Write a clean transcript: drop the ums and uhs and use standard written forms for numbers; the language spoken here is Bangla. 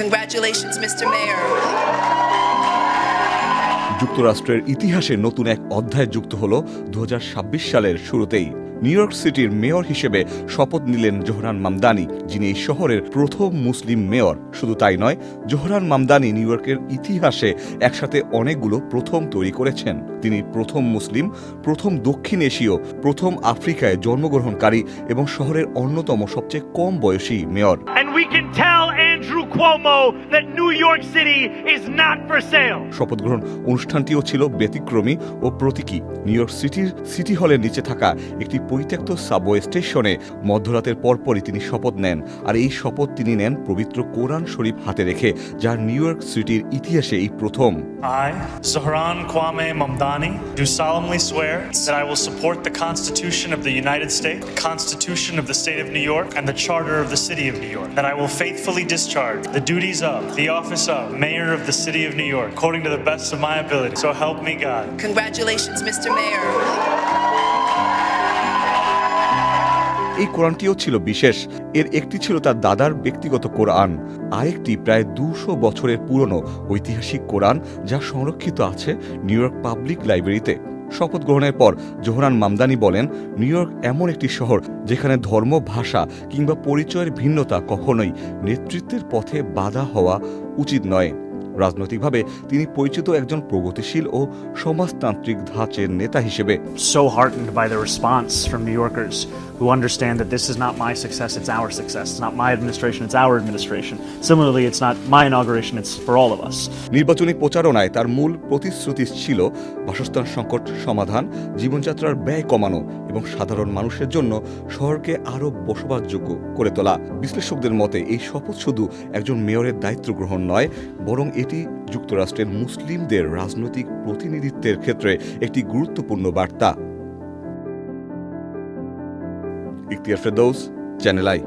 Congratulations, Mr. Mayor. যুক্তরাষ্ট্রের ইতিহাসে নতুন এক অধ্যায় যুক্ত হল 2026 সালের শুরুতেই। নিউ ইয়র্ক সিটির মেয়র হিসেবে শপথ নিলেন জোহরান মামদানি, যিনি এই শহরের প্রথম মুসলিম মেয়র। শুধু তাই নয়, জোহরান মামদানি নিউ ইয়র্কের ইতিহাসে একসাথে অনেকগুলো প্রথম তৈরি করেছেন। তিনি প্রথম মুসলিম, প্রথম দক্ষিণ এশীয়, প্রথম আফ্রিকায় জন্মগ্রহণকারী এবং শহরের অন্যতম সবচেয়ে কম বয়সী mayor. And we can tell Andrew Cuomo that New York City is not for sale. শপথ গ্রহণ অনুষ্ঠানটিও ছিল ব্যতিক্রমী ও প্রতীকী। নিউ ইয়র্ক সিটির সিটি হলের নিচে থাকা একটি পরিত্যক্ত সাবওয়ে স্টেশনে মধ্যরাতের পরপরই তিনি শপথ নেন। আর এই শপথ তিনি নেন পবিত্র কোরআন শরীফ হাতে রেখে, যা নিউ ইয়র্ক সিটির ইতিহাসে এই প্রথম। I, Zohran Kwame Mamdani, do solemnly swear that I will support the Constitution of the United States, the Constitution of the State of New York, and the Charter of the City of New York, that I will faithfully discharge the duties of the office of Mayor of the City of New York according to the best of my ability. So help me God. Congratulations, Mr. Mayor. এই কোরআনটিও ছিল বিশেষ। এর একটি ছিল তার দাদার ব্যক্তিগত কোরআন, আরেকটি প্রায় 200 বছরের পুরনো ঐতিহাসিক কোরআন, যা সংরক্ষিত আছে নিউ ইয়র্ক পাবলিক লাইব্রেরিতে। শপথ গ্রহণের পর জোহরান মামদানি বলেন, নিউ ইয়র্ক এমন একটি শহর যেখানে ধর্ম, ভাষা কিংবা পরিচয়ের ভিন্নতা কখনোই নেতৃত্বের পথে বাধা হওয়া উচিত নয়। রাজনৈতিকভাবে তিনি পরিচিত একজন প্রগতিশীল ও সমাজতান্ত্রিক ধাঁচের নেতা হিসেবে। So heartened by the response from New Yorkers who understand that this is not my success, it's our success. It's not my administration, it's our administration. Similarly, it's not my inauguration, it's for all of us. নির্বাচনী প্রচারণায় তার মূল প্রতিশ্রুতি ছিল বাসস্থান সংকট সমাধান, জীবনযাত্রার ব্যয় কমানো এবং সাধারণ মানুষের জন্য শহরকে আরও বসবাসযোগ্য করে তোলা। বিশ্লেষকদের মতে এই শপথ শুধু একজন মেয়রের দায়িত্ব গ্রহণ নয়, বরং এটি যুক্তরাষ্ট্রের মুসলিমদের রাজনৈতিক প্রতিনিধিত্বের ক্ষেত্রে একটি গুরুত্বপূর্ণ বার্তা। Ikhtiyar Ferdous, channel I.